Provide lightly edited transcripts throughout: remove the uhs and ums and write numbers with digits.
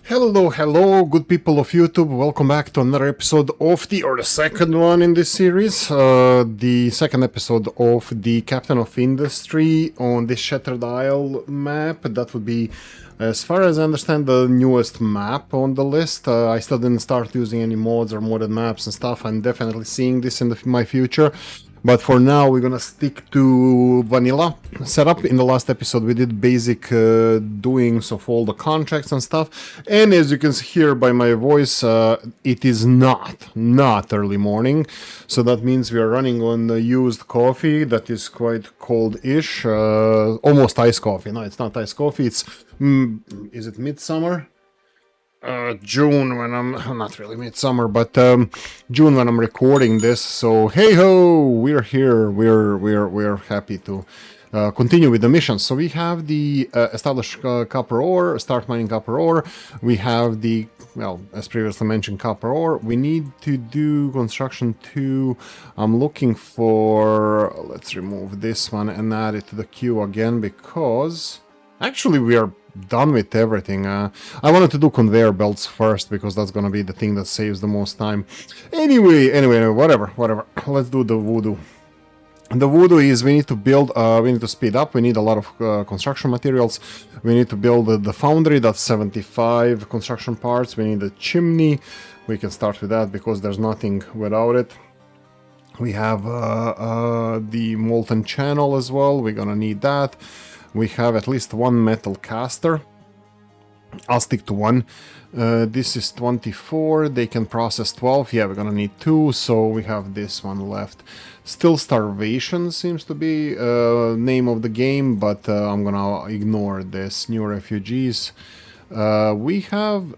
Hello, good people of YouTube. Welcome back to another episode of the second one in this series. The second episode of the Captain of Industry on this Shattered Isle map. That would be, as far as I understand, the newest map on the list. I still didn't start using any mods or modded maps and stuff. I'm definitely seeing this in my future. But for now, we're gonna stick to vanilla setup. In the last episode, we did basic doings of all the contracts and stuff. And as you can hear by my voice, it is not early morning. So that means we are running on used coffee that is quite cold-ish. Almost iced coffee. No, it's not iced coffee. It's, is it midsummer? June when I'm not really midsummer, but June when I'm recording this. So hey ho, we're here. We're happy to continue with the mission. So we have the establish copper ore, start mining copper ore. We have the, well, as previously mentioned, copper ore. We need to do construction 2. I'm looking for, let's remove this one and add it to the queue again, because actually we are done with everything. I wanted to do conveyor belts first because that's gonna be the thing that saves the most time. Anyway, whatever. Let's do the voodoo. The voodoo is we need to build, we need to speed up. We need a lot of construction materials. We need to build the foundry. That's 75 construction parts. We need a chimney. We can start with that because there's nothing without it. We have the molten channel as well. We're gonna need that. We have at least one metal caster. I'll stick to one. This is 24. They can process 12. Yeah, we're gonna need 2, so we have this one left. Still starvation seems to be name of the game, but I'm gonna ignore this. New refugees. We have...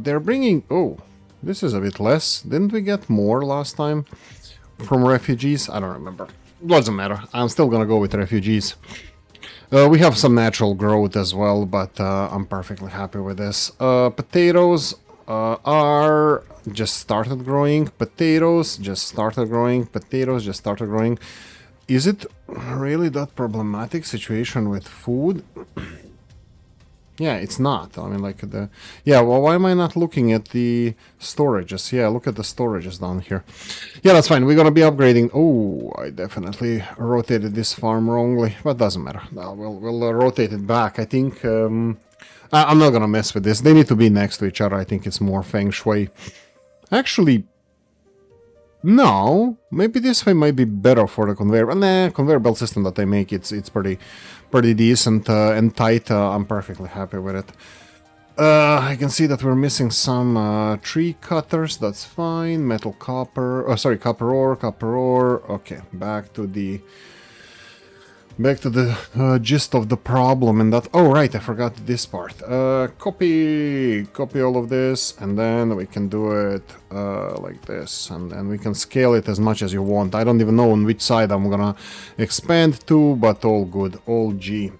they're bringing... Oh, this is a bit less. Didn't we get more last time from refugees? I don't remember. Doesn't matter. I'm still gonna go with refugees. We have some natural growth as well, but I'm perfectly happy with this. Potatoes are just started growing. Potatoes just started growing. Potatoes just started growing. Is it really that problematic situation with food? Yeah, it's not. I mean, like the... Yeah, well, why am I not looking at the storages? Yeah, look at the storages down here. Yeah, that's fine. We're gonna be upgrading... Oh, I definitely rotated this farm wrongly, but doesn't matter. We'll rotate it back. I think... I'm not gonna mess with this. They need to be next to each other. I think it's more feng shui. Actually... No, maybe this way might be better for the conveyor. Nah, conveyor belt system that they make, it's pretty decent and tight. I'm perfectly happy with it. I can see that we're missing some tree cutters. That's fine. Metal copper. Oh, sorry, copper ore. Okay, back to the gist of the problem, and that... Oh, right, I forgot this part. Copy all of this, and then we can do it like this, and then we can scale it as much as you want. I don't even know on which side I'm gonna expand to, but all good. All G.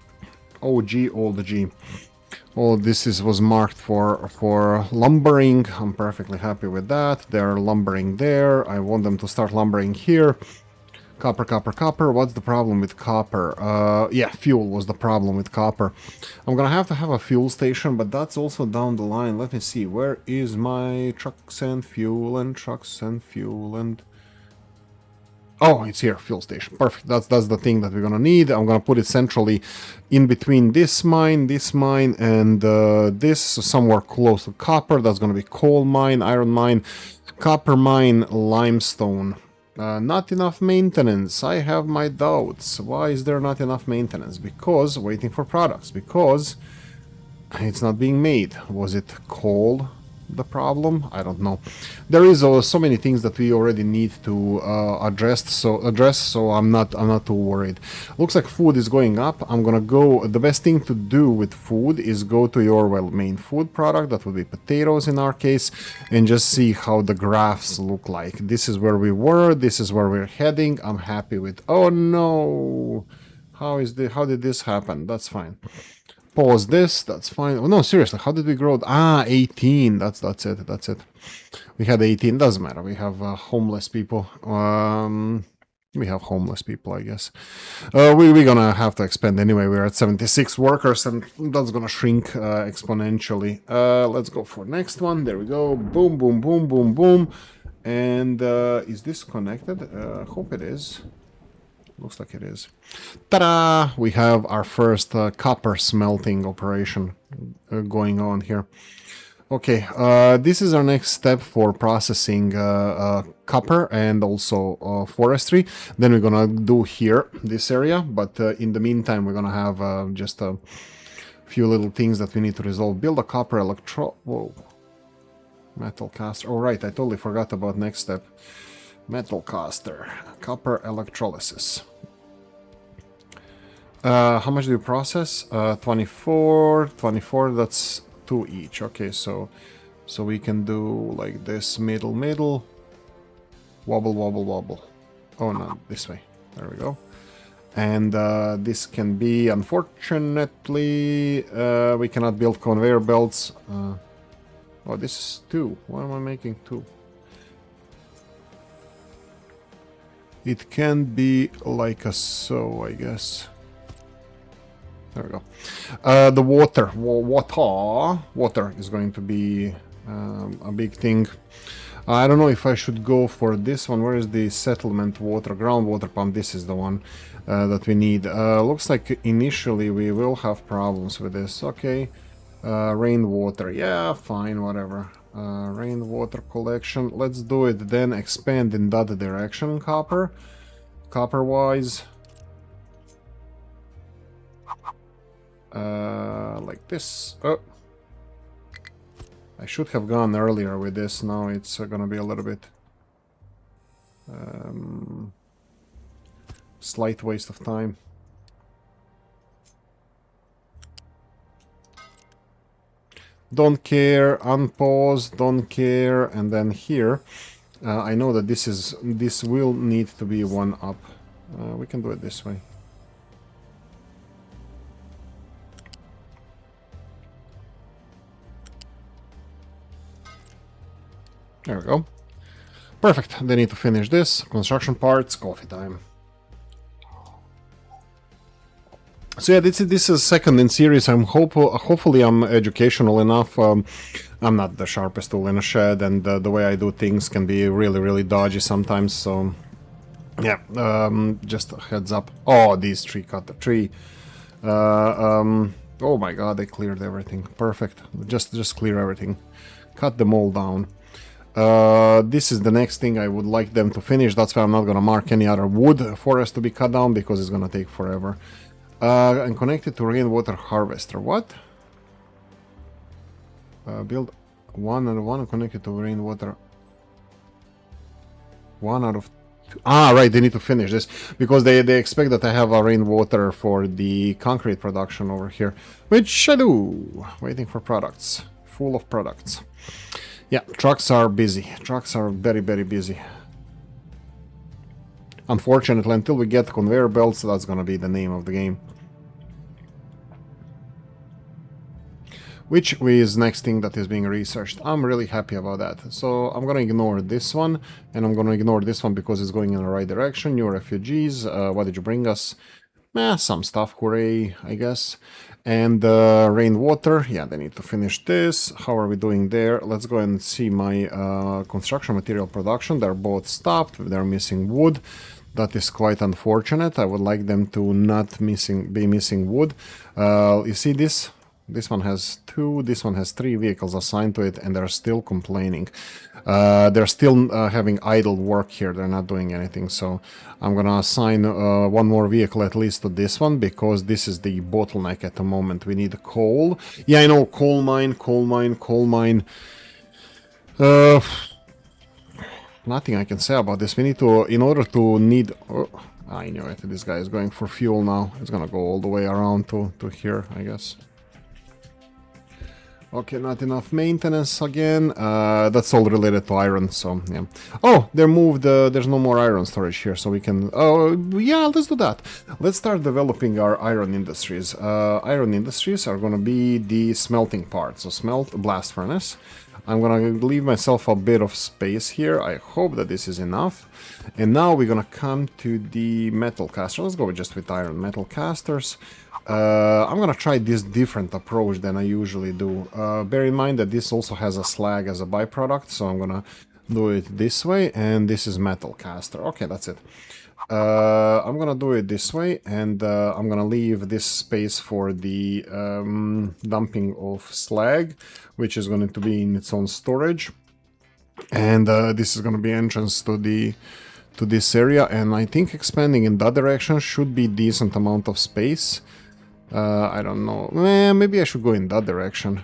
All the G. All this was marked for lumbering. I'm perfectly happy with that. They're lumbering there. I want them to start lumbering here. Copper. What's the problem with copper? Yeah, fuel was the problem with copper. I'm gonna have to have a fuel station, but that's also down the line. Let me see. Where is my trucks and fuel and... Oh, it's here, fuel station. Perfect. That's the thing that we're gonna need. I'm gonna put it centrally in between this mine, and this, so somewhere close to copper. That's gonna be coal mine, iron mine, copper mine, limestone. Not enough maintenance. I have my doubts. Why is there not enough maintenance? Because waiting for products. Because it's not being made. Was it coal the problem? I don't know. There is so many things that we already need to address. So I'm not too worried. Looks like food is going up. I'm gonna go. The best thing to do with food is go to your, well, main food product. That would be potatoes in our case, and just see how the graphs look like. This is where we were. This is where we're heading. I'm happy with... Oh no! How did this happen? That's fine. Pause this, that's fine. Oh no, seriously, how did we grow? 18. That's it. We had 18, doesn't matter. We have homeless people. We have homeless people, I guess. We're gonna have to expand anyway. We're at 76 workers, and that's gonna shrink exponentially. Let's go for next one. There we go. Boom, boom, boom, boom, boom. And is this connected? Hope it is. Looks like it is. Ta-da! We have our first copper smelting operation going on here. Okay, this is our next step for processing copper and also forestry. Then we're gonna do here, this area, but in the meantime we're gonna have just a few little things that we need to resolve. Build a copper whoa. Metal caster. Oh right, I totally forgot about next step. Metal caster. Copper electrolysis. How much do you process? 24, that's 2 each. Okay, so we can do like this, middle, wobble. Oh no, this way. There we go. And this can be, unfortunately, we cannot build conveyor belts. Oh, this is 2. Why am I making 2? It can be like a so, I guess. There we go. The water is going to be a big thing. I don't know if I should go for this one. Where is the settlement water? Groundwater pump. This is the one that we need. Looks like initially we will have problems with this. Okay. Rainwater. Yeah, fine, whatever. Rainwater collection. Let's do it then. Expand in that direction, copper. Copper-wise. Like this. Oh. I should have gone earlier with this. Now it's gonna be a little bit slight waste of time. Don't care, unpause, don't care, and then here I know that this will need to be 1 up. We can do it this way. There we go. Perfect. They need to finish this. Construction parts, coffee time. So yeah, this is second in series. Hopefully I'm educational enough. I'm not the sharpest tool in a shed, and the way I do things can be really dodgy sometimes. So yeah, just a heads up. Oh, these tree cut the tree. Oh my god, they cleared everything. Perfect. Just clear everything. Cut them all down. This is the next thing I would like them to finish. That's why I'm not gonna mark any other wood forest to be cut down, because it's gonna take forever. And connected to rainwater harvester. What? Build 1 and 1 connected to rainwater. 1 out of 2. Ah, right, they need to finish this because they expect that I have a rainwater for the concrete production over here, which I do. Waiting for products. Full of products. Yeah, trucks are busy. Trucks are very busy. Unfortunately, until we get conveyor belts, that's gonna be the name of the game. Which is next thing that is being researched. I'm really happy about that. So I'm gonna ignore this one, and I'm gonna ignore this one because it's going in the right direction. New refugees, what did you bring us? Some stuff, hooray, I guess. And rainwater, yeah, they need to finish this. How are we doing there? Let's go and see my construction material production. They're both stopped, they're missing wood. That is quite unfortunate. I would like them to not be missing wood. You see this? This one has 2, this one has 3 vehicles assigned to it, and they're still complaining. They're still having idle work here, they're not doing anything, so I'm gonna assign 1 more vehicle at least to this one, because this is the bottleneck at the moment. We need coal. Yeah, I know, coal mine. Nothing I can say about this. We need to, in order to need... Oh, I knew it, this guy is going for fuel now. It's gonna go all the way around to here, I guess. Okay, not enough maintenance again. That's all related to iron, so yeah. Oh, they moved. There's no more iron storage here, so we can. Oh, yeah, let's do that. Let's start developing our iron industries. Iron industries are gonna be the smelting part. So smelt blast furnace. I'm gonna leave myself a bit of space here. I hope that this is enough. And now we're gonna come to the metal caster. Let's go just with iron metal casters. I'm gonna try this different approach than I usually do. Bear in mind that this also has a slag as a byproduct, so I'm gonna do it this way, and this is metal caster. Okay, that's it. I'm gonna do it this way, and I'm gonna leave this space for the dumping of slag, which is going to be in its own storage. And this is gonna be entrance to this area, and I think expanding in that direction should be decent amount of space. I don't know. Maybe I should go in that direction.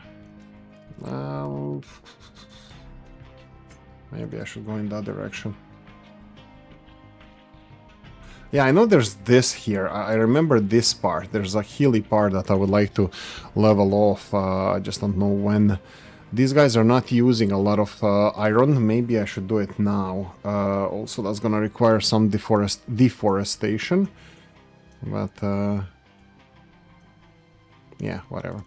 Maybe I should go in that direction. Yeah, I know there's this here. I remember this part. There's a hilly part that I would like to level off. I just don't know when. These guys are not using a lot of iron. Maybe I should do it now. Also, that's gonna require some deforestation. But... yeah, whatever.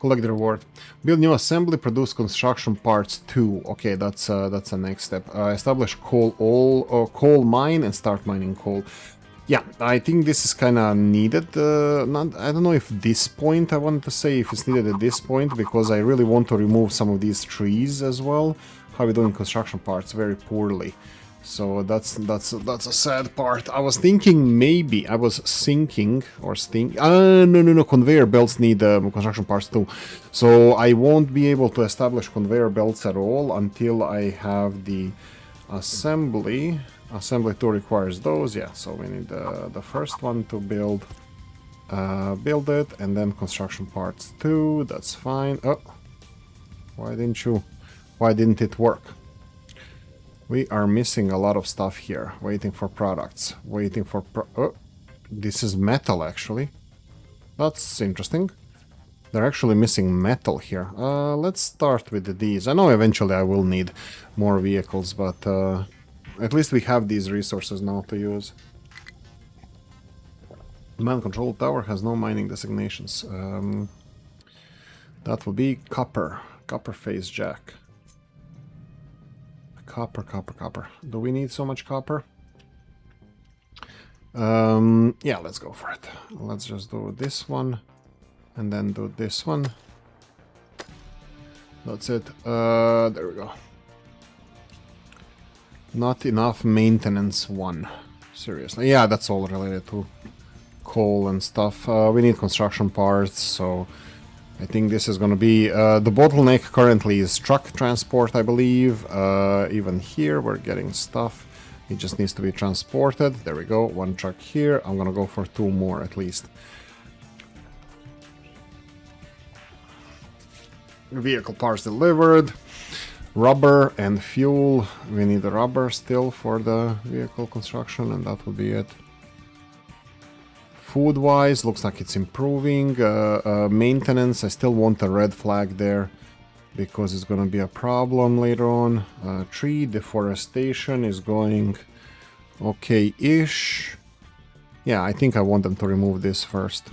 Collect the reward. Build new assembly, produce construction parts 2. Okay, that's the next step. Establish coal mine and start mining coal. Yeah, I think this is kind of needed. I don't know if this point, I want to say if it's needed at this point, because I really want to remove some of these trees as well. How are we doing construction parts? Very poorly. So that's a sad part. I was thinking maybe, no, conveyor belts need construction parts too. So I won't be able to establish conveyor belts at all until I have the assembly. Assembly 2 requires those, yeah, so we need the first one to build it, and then construction parts 2, that's fine. Oh, why didn't it work? We are missing a lot of stuff here. Waiting for products. Waiting for oh, this is metal, actually. That's interesting. They're actually missing metal here. Let's start with these. I know eventually I will need more vehicles, but at least we have these resources now to use. Man control tower has no mining designations. That will be copper. Copper phase jack. Copper. Do we need so much copper? Yeah, let's go for it. Let's just do this one, and then do this one. That's it. There we go. Not enough maintenance 1. Seriously. Yeah, that's all related to coal and stuff. We need construction parts, so... I think this is going to be... the bottleneck currently is truck transport, I believe. Even here we're getting stuff. It just needs to be transported. There we go. 1 truck here. I'm going to go for 2 more at least. Vehicle parts delivered. Rubber and fuel. We need the rubber still for the vehicle construction, and that will be it. Food-wise, looks like it's improving. Maintenance, I still want a red flag there because it's going to be a problem later on. Tree deforestation is going okay-ish. Yeah, I think I want them to remove this first.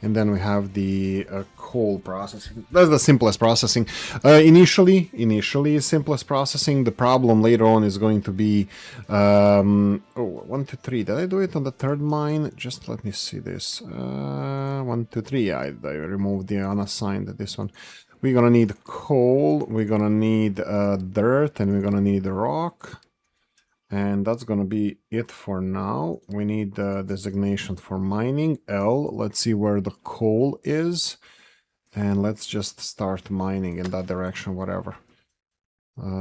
And then we have the coal processing. That's the simplest processing. Initially simplest processing. The problem later on is going to be 1, 2, 3. Did I do it on the 3rd mine? Just let me see this. 1, 2, 3. I removed the unassigned this one. We're gonna need coal. We're gonna need dirt, and we're gonna need rock. And that's gonna be it for now. We need the designation for mining, L. Let's see where the coal is. And let's just start mining in that direction, whatever.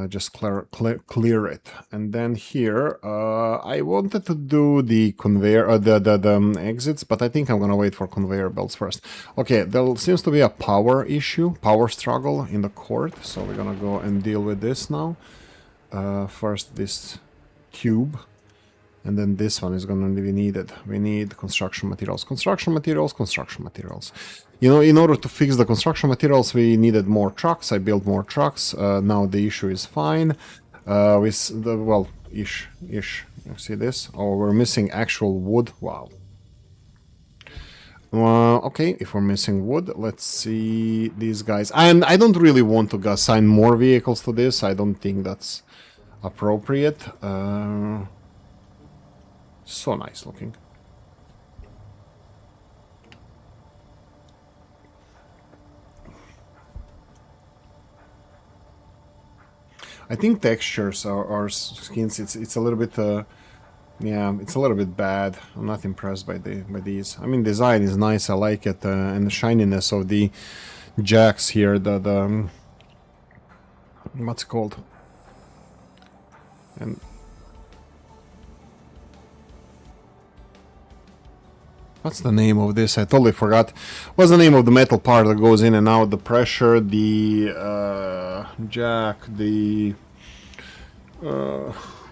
Just clear it. And then here, I wanted to do the conveyor, the exits, but I think I'm gonna wait for conveyor belts first. Okay, there seems to be a power issue, power struggle in the court. So we're gonna go and deal with this now. First, this... cube. And then this one is going to be needed. We need construction materials, construction materials, construction materials. You know, in order to fix the construction materials, we needed more trucks. I built more trucks. Now the issue is fine. With the, well, ish. You see this? Oh, we're missing actual wood. Wow. Okay, if we're missing wood, let's see these guys. And I don't really want to assign more vehicles to this. I don't think that's appropriate. So nice looking. I think textures are skins. It's a little bit yeah, it's a little bit bad. I'm not impressed by these. I mean, design is nice. I like it, and the shininess of the jacks here. The what's it called? And what's the name of this? I totally forgot. What's the name of the metal part that goes in and out? The pressure, the jack,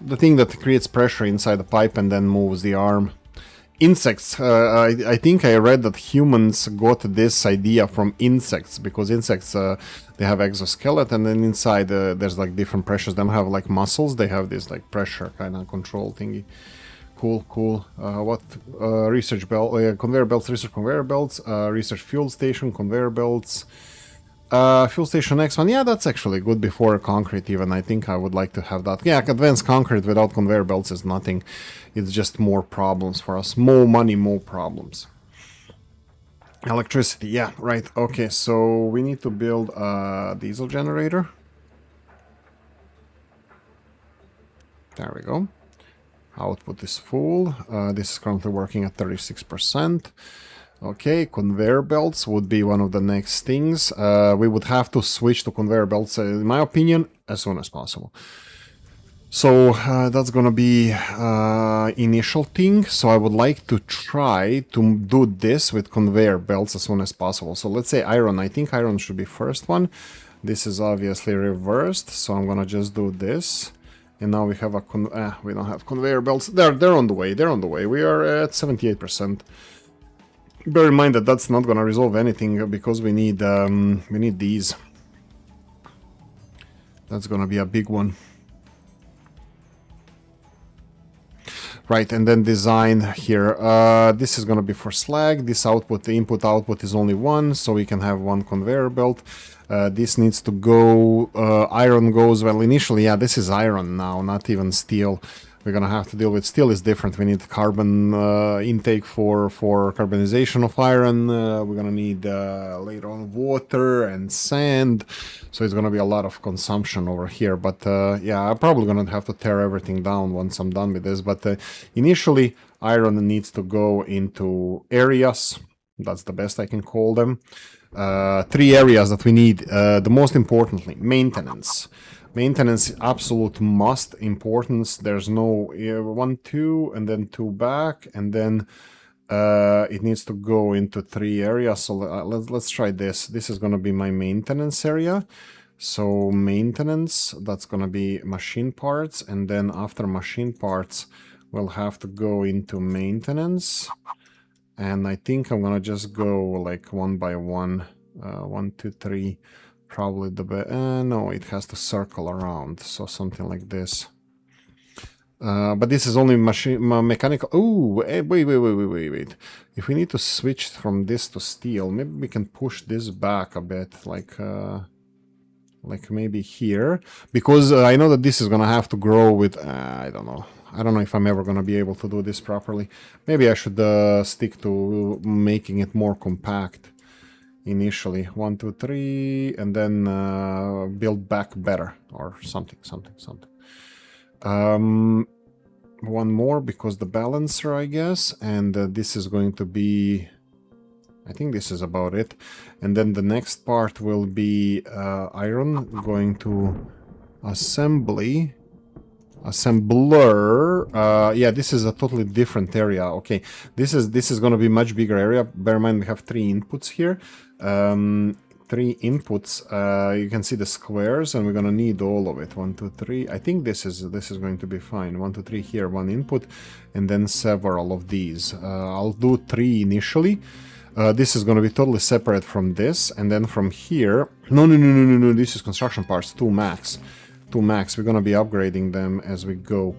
the thing that creates pressure inside the pipe and then moves the arm. Insects. I think I read that humans got this idea from insects, because insects, they have exoskeleton, and then inside there's like different pressures. They don't have like muscles, they have this like pressure kind of control thingy. Cool. What research belt? Conveyor belts, research conveyor belts, research fuel station, conveyor belts. Fuel station next one. Yeah, that's actually good before concrete even. I think I would like to have that. Yeah, advanced concrete without conveyor belts is nothing. It's just more problems for us. More money, more problems. Electricity. Yeah, right. Okay, so we need to build a diesel generator. There we go. Output is full. This is currently working at 36%. Okay, conveyor belts would be one of the next things. We would have to switch to conveyor belts, in my opinion, as soon as possible. So that's gonna be initial thing. So I would like to try to do this with conveyor belts as soon as possible. So let's say iron. I think iron should be first one. This is obviously reversed, so I'm gonna just do this. And now we have a we don't have conveyor belts. They're on the way. They're on the way. We are at 78%. Bear in mind that that's not gonna resolve anything, because we need these. That's gonna be a big one. Right, and then design here. This is gonna be for slag. This output, the input output is only one, so we can have one conveyor belt. This needs to go, iron goes, well, initially, yeah, this is iron now, not even steel. We're gonna have to deal with steel. Is different. We need carbon intake for carbonization of iron. We're gonna need later on water and sand, so it's gonna be a lot of consumption over here. But yeah, I'm probably gonna have to tear everything down once I'm done with this. But initially, iron needs to go into areas. That's the best I can call them. 3 areas that we need. The most importantly, maintenance. Maintenance, absolute must importance. There's no 1, 2, and then 2 back, and then it needs to go into 3 areas. So let's try this. This is gonna be my maintenance area. So maintenance, that's gonna be machine parts, and then after machine parts, we'll have to go into maintenance. And I think I'm gonna just go like one by one. 1, 2, 3. Probably the best. No, it has to circle around, so something like this. But this is only mechanical. Oh, wait. If we need to switch from this to steel, maybe we can push this back a bit, like maybe here, because I know that this is gonna have to grow with. I don't know. I don't know if I'm ever gonna be able to do this properly. Maybe I should stick to making it more compact. Initially 1, 2, 3, and then build back better, or something. One more, because the balancer, I guess, and this is going to be, I think this is about it. And then the next part will be iron going to assembler. Yeah, this is a totally different area. Okay, this is going to be much bigger area. Bear in mind we have 3 inputs here. 3 inputs, you can see the squares, and we're gonna need all of it. 1, 2, 3. I think this is going to be fine. 1, 2, 3 here, 1 input, and then several of these. I'll do 3 initially. This is gonna be totally separate from this, and then from here. No. This is construction parts. 2 max. 2 max. We're gonna be upgrading them as we go.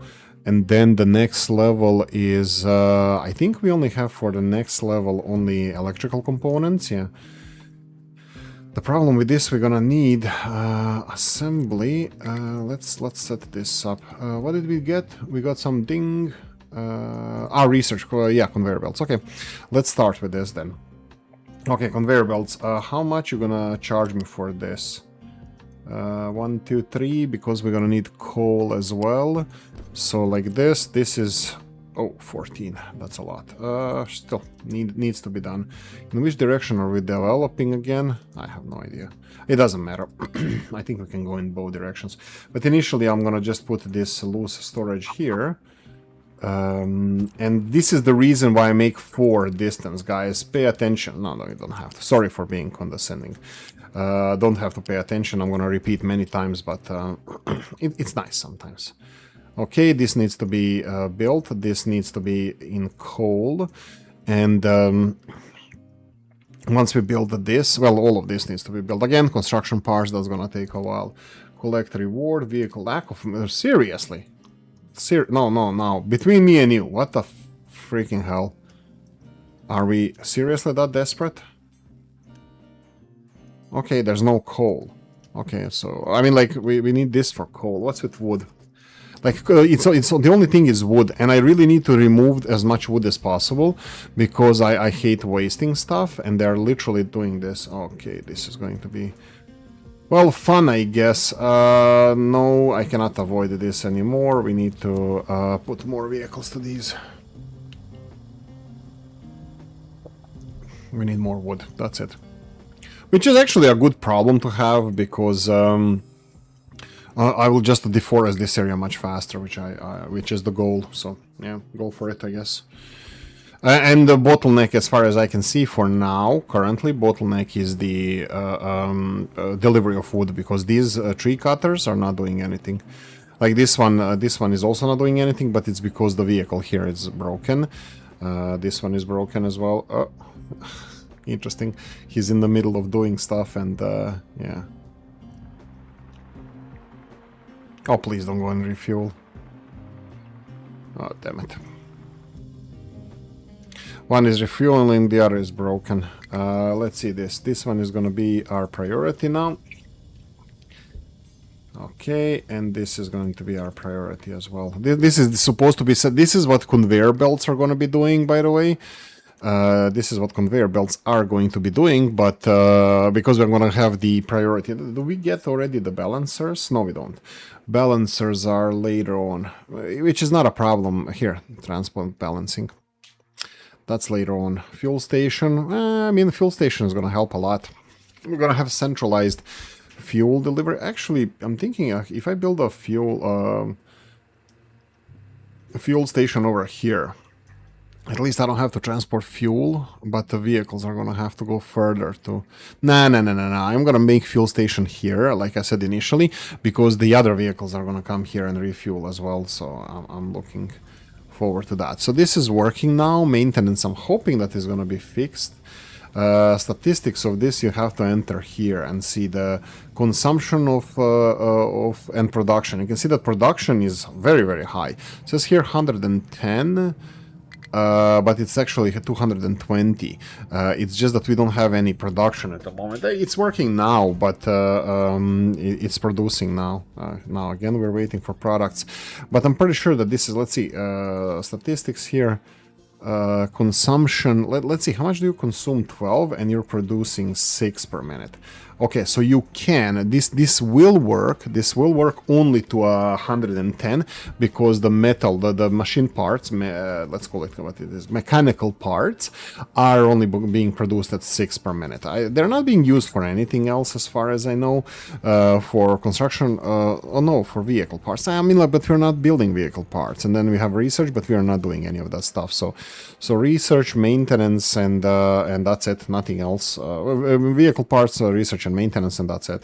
And then the next level is, I think we only have for the next level only electrical components, yeah. The problem with this, we're gonna need assembly. Let's set this up. What did we get? We got some ding. Research, yeah, conveyor belts. Okay, let's start with this then. Okay, conveyor belts. How much you gonna charge me for this? 1, 2, 3, because we're gonna need coal as well. So like this is, oh, 14, that's a lot. Still, needs to be done. In which direction are we developing again? I have no idea. It doesn't matter. I think we can go in both directions. But initially I'm gonna just put this loose storage here. And this is the reason why I make 4 distance, guys. Pay attention. No, you don't have to. Sorry for being condescending. Don't have to pay attention. I'm gonna repeat many times, but it's nice sometimes. Okay, this needs to be built. This needs to be in coal. And once we build this, well, all of this needs to be built. Again, construction parts, that's gonna take a while. Collect reward, vehicle lack of... Seriously? No. Between me and you, what the freaking hell? Are we seriously that desperate? Okay, there's no coal. Okay, so, I mean, like, we need this for coal. What's with wood? Like, it's the only thing is wood, and I really need to remove as much wood as possible, because I hate wasting stuff, and they're literally doing this. Okay, this is going to be, well, fun, I guess. No, I cannot avoid this anymore. We need to put more vehicles to these. We need more wood, that's it. Which is actually a good problem to have, because I will just deforest this area much faster, which is the goal. So yeah, go for it, I guess. And the bottleneck, as far as I can see for now, currently, bottleneck is the delivery of wood, because these tree cutters are not doing anything. Like this one is also not doing anything, but it's because the vehicle here is broken. This one is broken as well. Oh, interesting. He's in the middle of doing stuff, and yeah. Oh, please don't go and refuel. Oh, damn it. One is refueling, the other is broken. Let's see this. This one is gonna be our priority now. Okay, and this is going to be our priority as well. This is supposed to be said. This is what conveyor belts are gonna be doing, by the way. This is what conveyor belts are going to be doing, but because we're going to have the priority. Do we get already the balancers? No, we don't. Balancers are later on, which is not a problem. Here, transport balancing. That's later on. Fuel station. I mean, the fuel station is going to help a lot. We're going to have centralized fuel delivery. Actually, I'm thinking if I build a fuel station over here, at least I don't have to transport fuel, but the vehicles are gonna have to go further to... Nah. I'm gonna make fuel station here, like I said initially, because the other vehicles are gonna come here and refuel as well, so I'm looking forward to that. So this is working now. Maintenance, I'm hoping that is gonna be fixed. Statistics of this you have to enter here and see the consumption of and production. You can see that production is very, very high. It says here 110. But it's actually 220. It's just that we don't have any production at the moment. It's working now, but it's producing now. Now again, we're waiting for products. But I'm pretty sure that this is, let's see, statistics here. Consumption, let's see, how much do you consume? 12, and you're producing 6 per minute. Okay, so you can. This will work. This will work only to 110 because the metal, the machine parts, let's call it what it is, mechanical parts, are only being produced at 6 per minute. They're not being used for anything else, as far as I know, for construction. Oh no, for vehicle parts. I mean, like, but we're not building vehicle parts. And then we have research, but we are not doing any of that stuff. So research, maintenance, and that's it. Nothing else. Vehicle parts, research and maintenance, and that's it.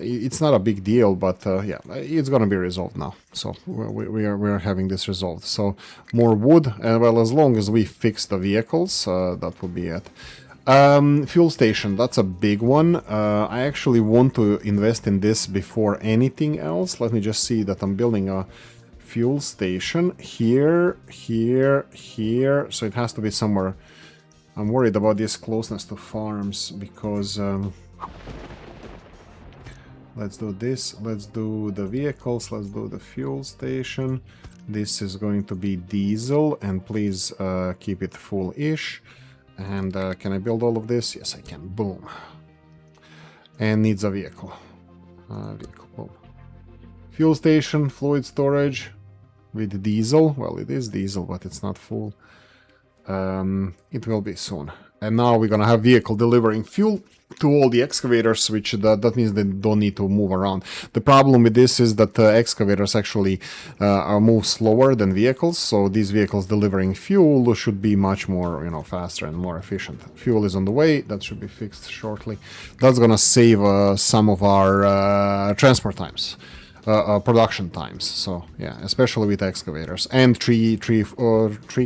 It's not a big deal, but yeah, it's gonna be resolved now. So we are having this resolved. So more wood, and well, as long as we fix the vehicles, that will be it. Fuel station, that's a big one. I actually want to invest in this before anything else. Let me just see that I'm building a fuel station here, here, here. So it has to be somewhere. I'm worried about this closeness to farms because let's do this. Let's do the vehicles. Let's do the fuel station. This is going to be diesel, and please keep it full-ish. And can I build all of this? Yes, I can. Boom. And needs a vehicle. Vehicle. Boom. Fuel station, fluid storage with diesel. Well, it is diesel, but it's not full. It will be soon. And now we're gonna have vehicle delivering fuel to all the excavators, which that means they don't need to move around. The problem with this is that excavators actually move slower than vehicles, so these vehicles delivering fuel should be much more, faster and more efficient. Fuel is on the way. That should be fixed shortly. That's gonna save some of our transport times. Production times, so yeah, especially with excavators and tree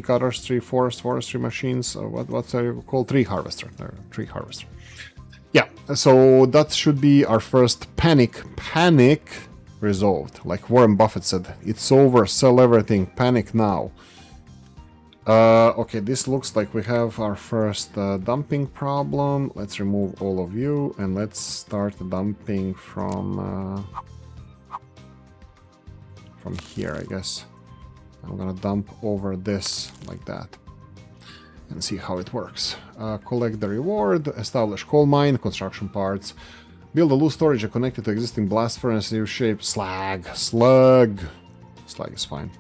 cutters, forestry machines. What's called? Tree harvester. Yeah, so that should be our first panic resolved. Like Warren Buffett said, it's over. Sell everything. Panic now. Okay, this looks like we have our first dumping problem. Let's remove all of you and let's start dumping from here, I guess. I'm gonna dump over this like that and see how it works. Collect the reward, establish coal mine, construction parts, build a loose storage and connect it to existing blast furnace, new shape, slag is fine.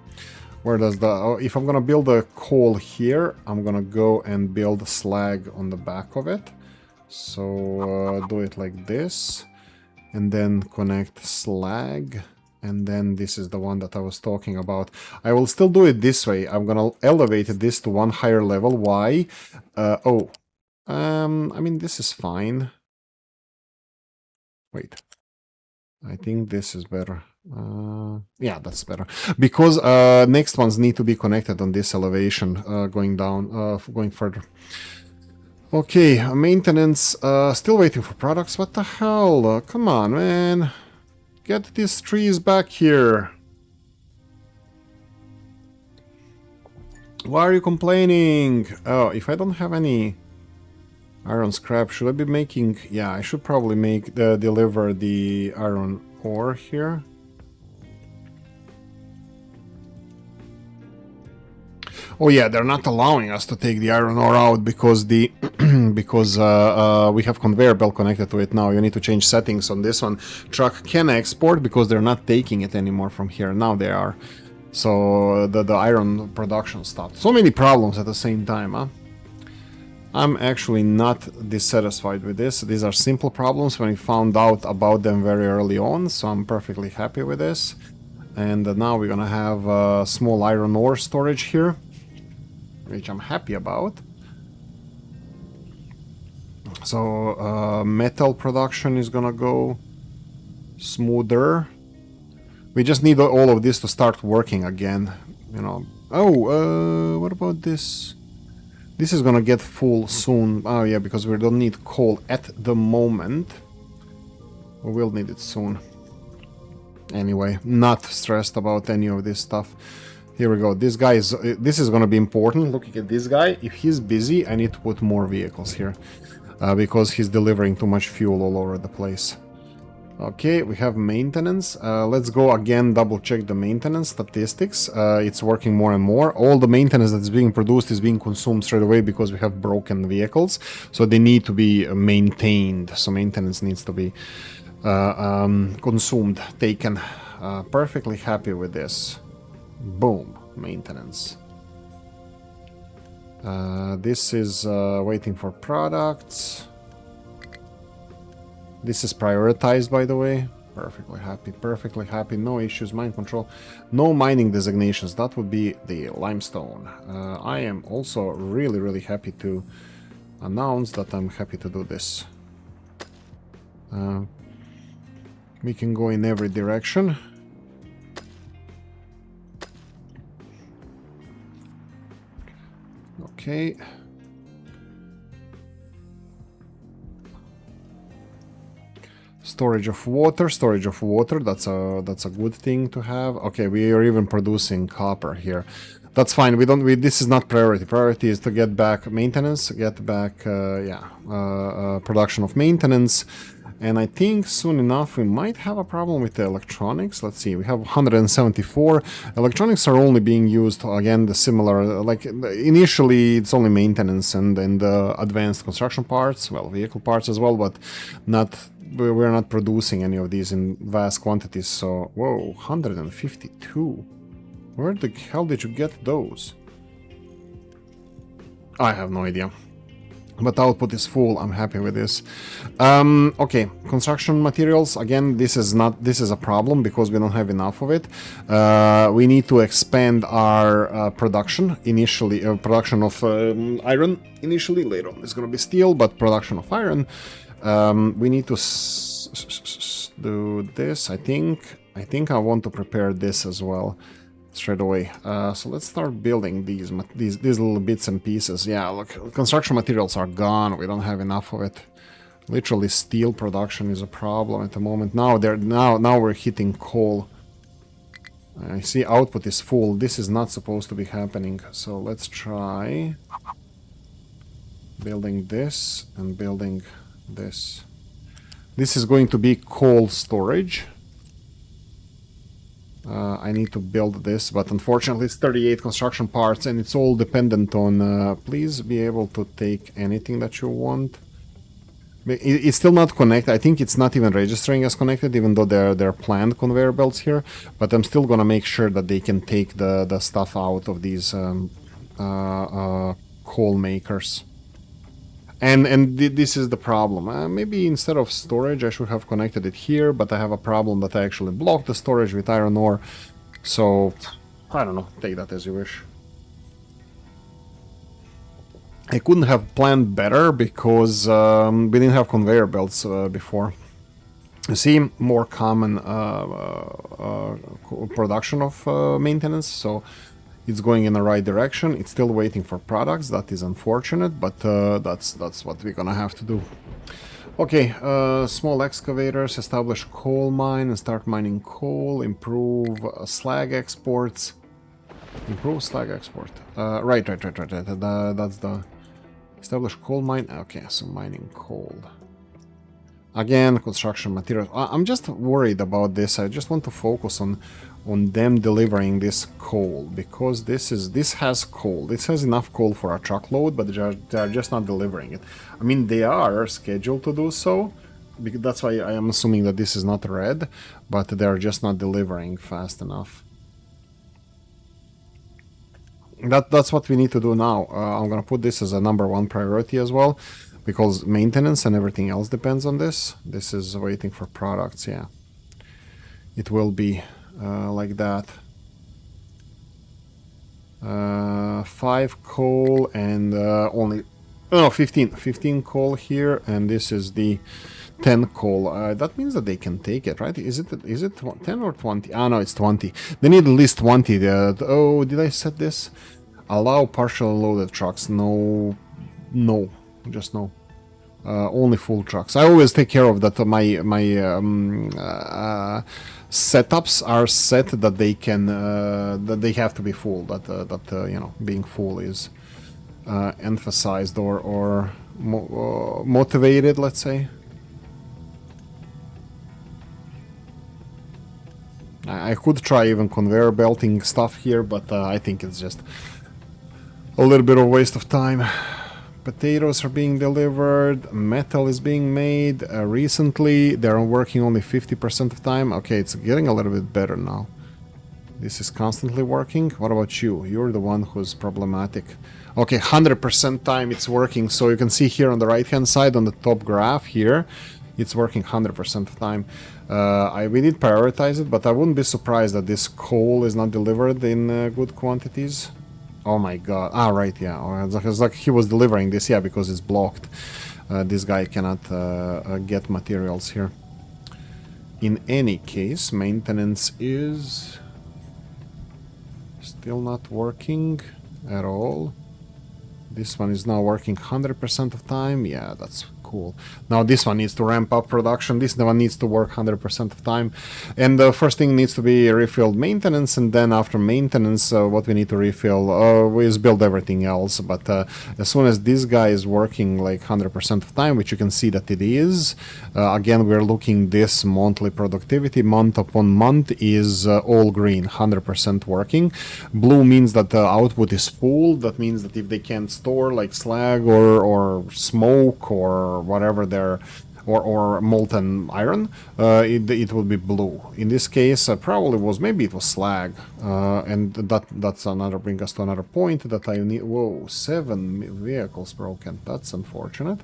Where does if I'm gonna build a coal here, I'm gonna go and build slag on the back of it. So do it like this and then connect slag. And then this is the one that I was talking about. I will still do it this way. I'm gonna elevate this to one higher level. Why? I mean, this is fine. Wait. I think this is better. Yeah, that's better. Because next ones need to be connected on this elevation, going down, going further. Okay, maintenance. Still waiting for products. What the hell? Come on, man. Get these trees back here. Why are you complaining? Oh, if I don't have any iron scrap, should I be making... Yeah, I should probably deliver the iron ore here. Oh yeah, they're not allowing us to take the iron ore out because the we have conveyor belt connected to it now. You need to change settings on this one. Truck can export because they're not taking it anymore from here. Now they are. So the iron production stopped. So many problems at the same time, huh? I'm actually not dissatisfied with this. These are simple problems when we found out about them very early on, so I'm perfectly happy with this. And now we're gonna have a small iron ore storage here, which I'm happy about. So metal production is gonna go smoother. We just need all of this to start working again, Oh, what about this? This is gonna get full soon. Oh yeah, because we don't need coal at the moment. We will need it soon. Anyway, not stressed about any of this stuff. Here we go. This is gonna be important. Looking at this guy, if he's busy, I need to put more vehicles here. Because he's delivering too much fuel all over the place. Okay, we have maintenance. Let's go again double check the maintenance statistics. It's working more and more. All the maintenance that's being produced is being consumed straight away because we have broken vehicles. So they need to be maintained. So maintenance needs to be consumed, taken. Perfectly happy with this. Boom, maintenance. This is waiting for products. This is prioritized, by the way. Perfectly happy, perfectly happy. No issues, mine control. No mining designations. That would be the limestone. I am also really, really happy to announce that I'm happy to do this. We can go in every direction. Okay. Storage of water, that's a good thing to have. Okay, we are even producing copper here. That's fine. This is not priority. Priority is to get back maintenance, get back production of maintenance. And I think soon enough we might have a problem with the electronics. Let's see, we have 174. Electronics are only being used, again, the similar, like initially it's only maintenance and advanced construction parts, well, vehicle parts as well, but we're not producing any of these in vast quantities. So, whoa, 152. Where the hell did you get those? I have no idea. But output is full. I'm happy with this. Okay, construction materials. Again, this is a problem because we don't have enough of it. We need to expand our production. Initially, production of iron. Initially, later on, it's going to be steel, but production of iron. We need to do this. I think I want to prepare this as well. Straight away. So let's start building these little bits and pieces. Yeah, look, construction materials are gone. We don't have enough of it. Literally, steel production is a problem at the moment. Now we're hitting coal. I see output is full. This is not supposed to be happening. So let's try building this and building this. This is going to be coal storage. I need to build this, but unfortunately it's 38 construction parts and it's all dependent on... please be able to take anything that you want. It's still not connected. I think it's not even registering as connected, even though they're planned conveyor belts here. But I'm still gonna make sure that they can take the stuff out of these coal makers. And this is the problem. Maybe instead of storage I should have connected it here, but I have a problem that I actually blocked the storage with iron ore. So, I don't know, take that as you wish. I couldn't have planned better because we didn't have conveyor belts before. You see, more common production of maintenance, so it's going in the right direction. It's still waiting for products. That is unfortunate, but that's what we're gonna have to do. Okay, small excavators, establish coal mine and start mining coal, improve slag exports. Improve slag export. Right. That's the... Establish coal mine. Okay, so mining coal. Again, construction materials. I'm just worried about this. I just want to focus on them delivering this coal, because this has coal. This has enough coal for a truckload, but they are just not delivering it. I mean, they are scheduled to do so. That's why I am assuming that this is not red, but they are just not delivering fast enough. That's what we need to do now. I'm gonna put this as a #1 priority as well, because maintenance and everything else depends on this. This is waiting for products, yeah. It will be like that. 5 coal and only... Oh, 15 coal here, and this is the 10 coal. That means that they can take it, right? Is it 10 or 20? Ah, no, it's 20. They need at least 20. Oh, did I set this? Allow partially loaded trucks. No, just no. Only full trucks. I always take care of that. My setups are set that they can that they have to be full. That you know, being full is emphasized or motivated, let's say. I could try even conveyor belting stuff here, but I think it's just a little bit of waste of time. Potatoes are being delivered, metal is being made. Recently, they're working only 50% of time. Okay, it's getting a little bit better now. This is constantly working. What about you? You're the one who's problematic. Okay, 100% time it's working. So you can see here on the right-hand side on the top graph here, it's working 100% of time. We did prioritize it, but I wouldn't be surprised that this coal is not delivered in good quantities. Oh my god. Ah, right, yeah. Oh, it's like he was delivering this, yeah, because it's blocked. This guy cannot get materials here. In any case, maintenance is still not working at all. This one is now working 100% of time. Yeah, that's cool. Now this one needs to ramp up production. This one needs to work 100% of time. And the first thing needs to be refilled maintenance. And then after maintenance, what we need to refill is build everything else. But as soon as this guy is working like 100% of time, which you can see that it is, again, we're looking this monthly productivity. Month upon month is all green, 100% working. Blue means that the output is full. That means that if they can't store like slag or smoke or whatever they're or molten iron, it will be blue. In this case, probably was, maybe it was slag, and that's another, bring us to another point that I need. Whoa, 7 vehicles broken. That's unfortunate.